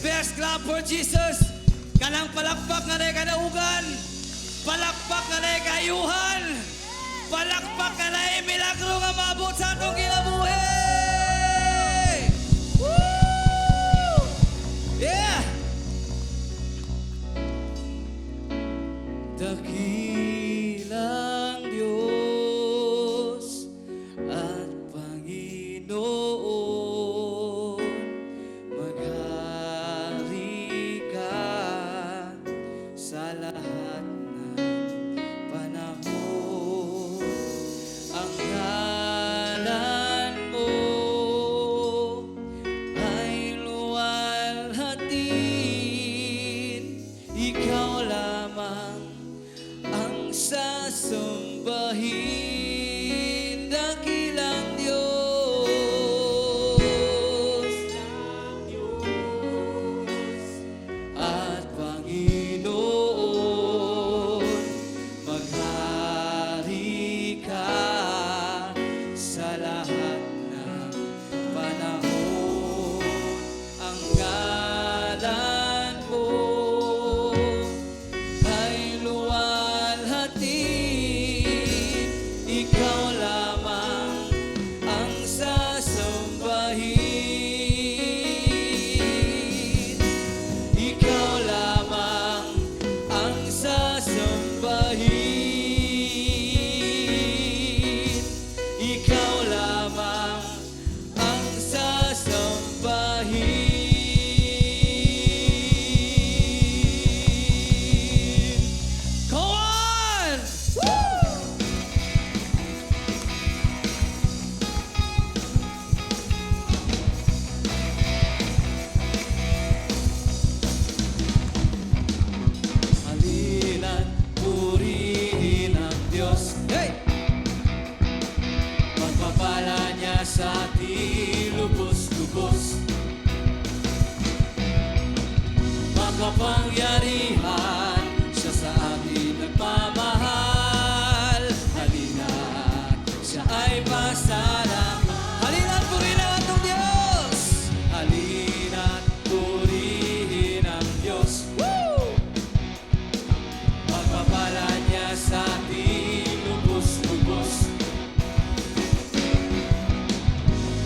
best clap for Jesus. Kanang palakpak nga na kanaugan. Palakpak nga na kayuhan. Palakpak nga na milagro nga maabot sa atong kinabuhi. Woo! Yeah! Dakilang Diyos at Panginoon, maghari ka sa lahat ng panahon. Ang ngalan mo ay luwalhatin, ikaw lamang ang sasambahin, dakilang Diyos at Panginoon, maghari ka sa lahat ng panahon. Ang ngalan mo ay luwalhatin, ikaw lamang ang sasambahin. Ikaw lamang ang sasambahin. Ikaw lamang ang sasambahin. Come on! Woo! Halina't purihin ang Diyos. Hey! Pagpapala niya sa atin lubos-lubos. Makapangyarihan siya sa atin nagmamahal. Halina't siya ay pasalam. Halina't purihin ang atong Diyos. Halina't purihin ang Diyos. Woo! Pagpapala niya sa atin lubos-lubos.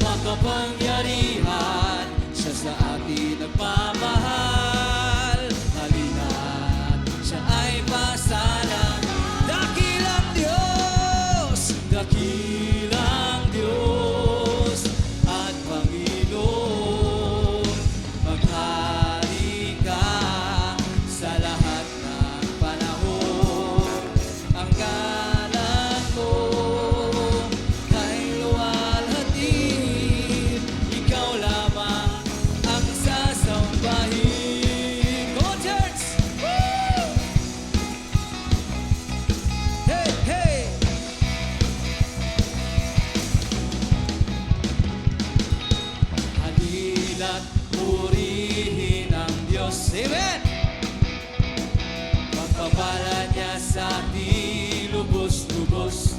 Makapangyarihan siya sa atin nagmamahal. Halina't siya ay pasalam. Dakilang Diyos, dakilang Diyos at Panginoon, maghari ka sa lahat ng panahon. Ang ngalan mo ay luwalhatin, ikaw lamang ang sasambahin. Come on, church! Woo! Hey, hey! Halina't purihin ang Diyos. Amen! Pagpapala niya sa atin lubos-lubos.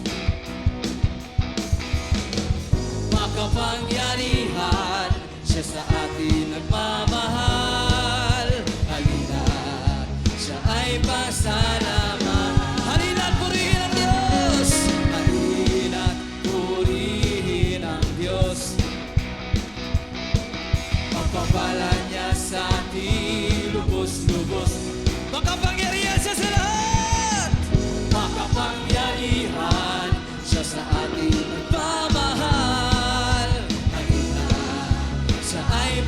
Makapangyarihan siya sa atin nagmamahal. Halina't siya ay pasalamat. Halina't purihin ang Diyos. Halina't purihin ang Diyos. Pagpapala niya sa atin lubos-lubos. Makapangyarihan siya sa lahat. Makapangyarihan siya sa atin nagmamahal. Halina't siya ay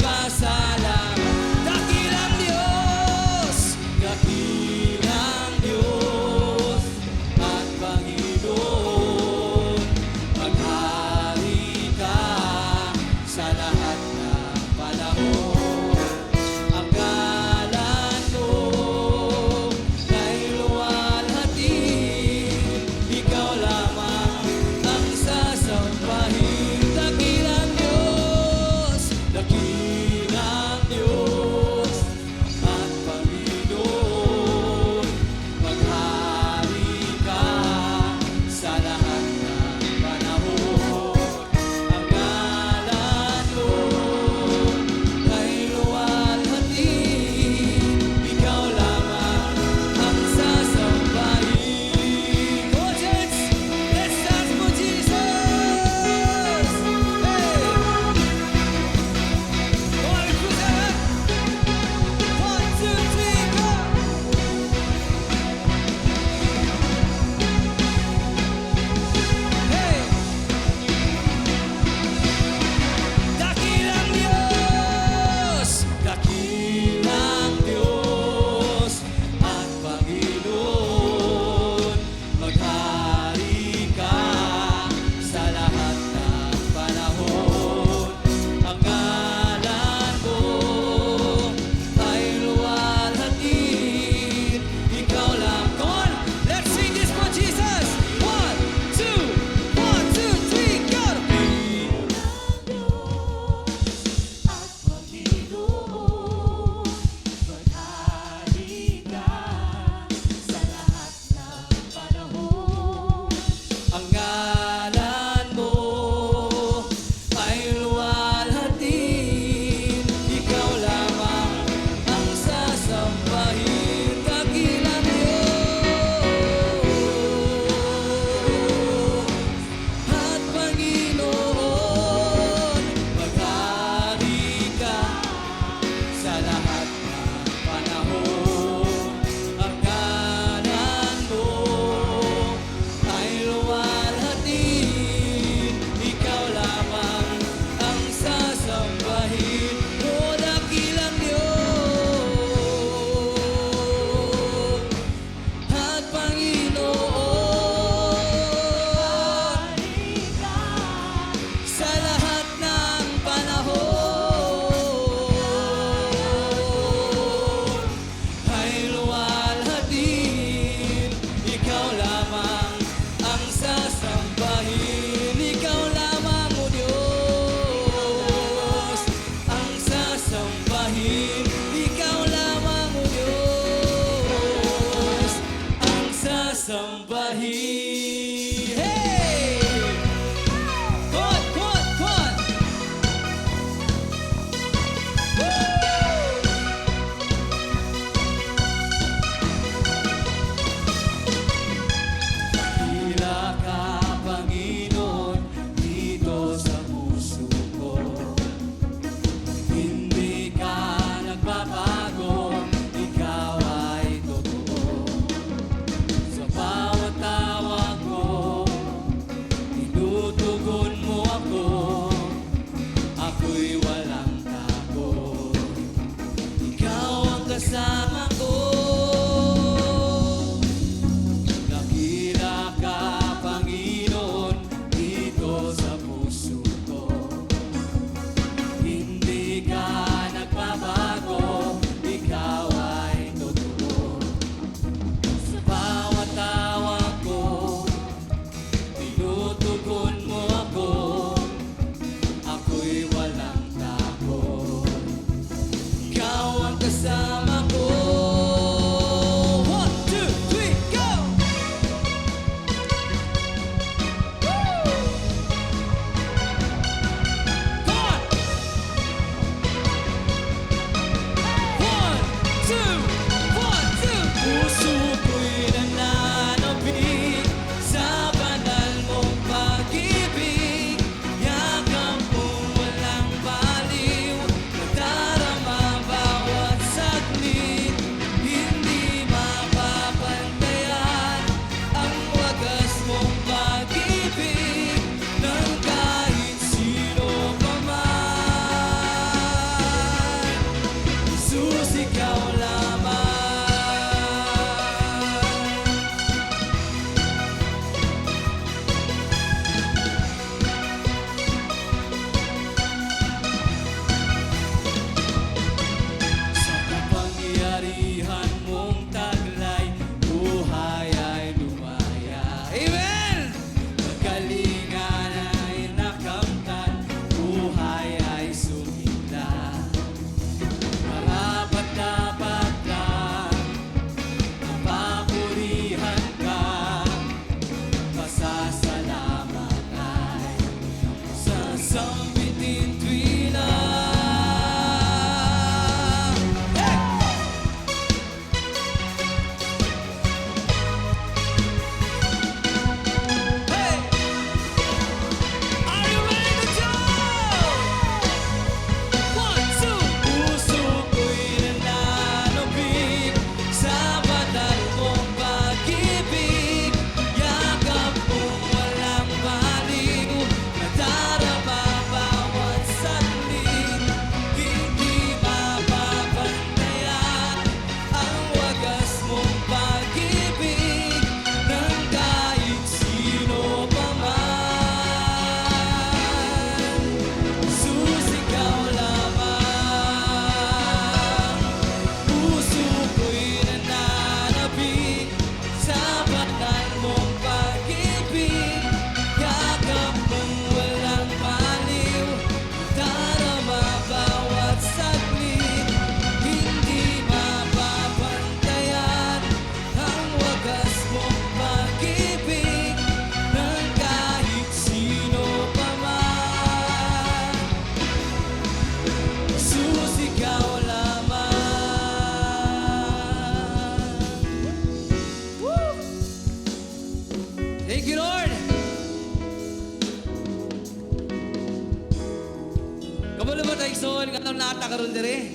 Kabalo ba tayo son, nga nang nata karon dire?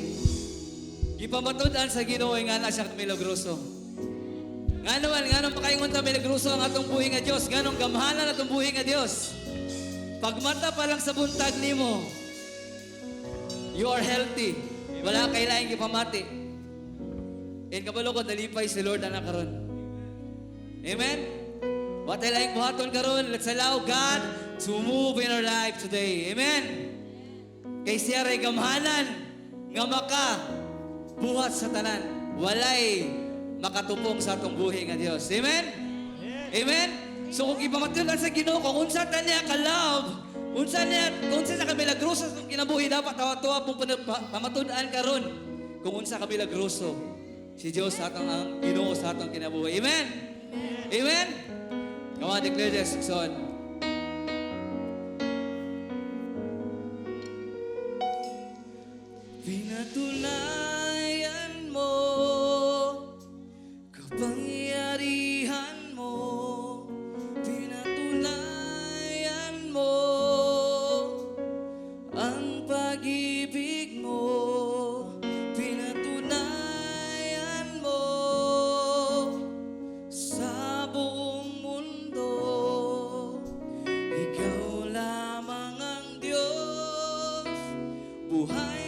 Gipamatudan sa Ginoo nga na siya milagroso. Nga naman pakaingon ta milagroso ang atong buhi nga Dios, nganong gamhanan atong buhi nga Dios. Pagmata pa lang sa buntag nimo, you are healthy. Wala kay laing gipamati. And kabalo ko dalipay si Lord ana karon. Amen. What ay laing buhaton karon, let's allow God to move in our life today. Amen. Kay siya ray gamhanan nga maka buhat sa tanan. Walay makatupong sa atong buhi nga Dios. Amen. Amen. So kung ipamatudan sa Ginoo kung unsa ta niya ka-love, unsa sa kamilagroso sa kinabuhi dapat tawa-tawa pong pamatudan karon. Kung unsa kamilagroso si Dios sa atong ang Ginoo sa atong kinabuhi. Amen. Amen. Come on, declare this, son. Pinatunayan mo kapangyarihan mo, pinatunayan mo ang pag-ibig mo, pinatunayan mo sa buong mundo, ikaw lamang ang Diyos, buhay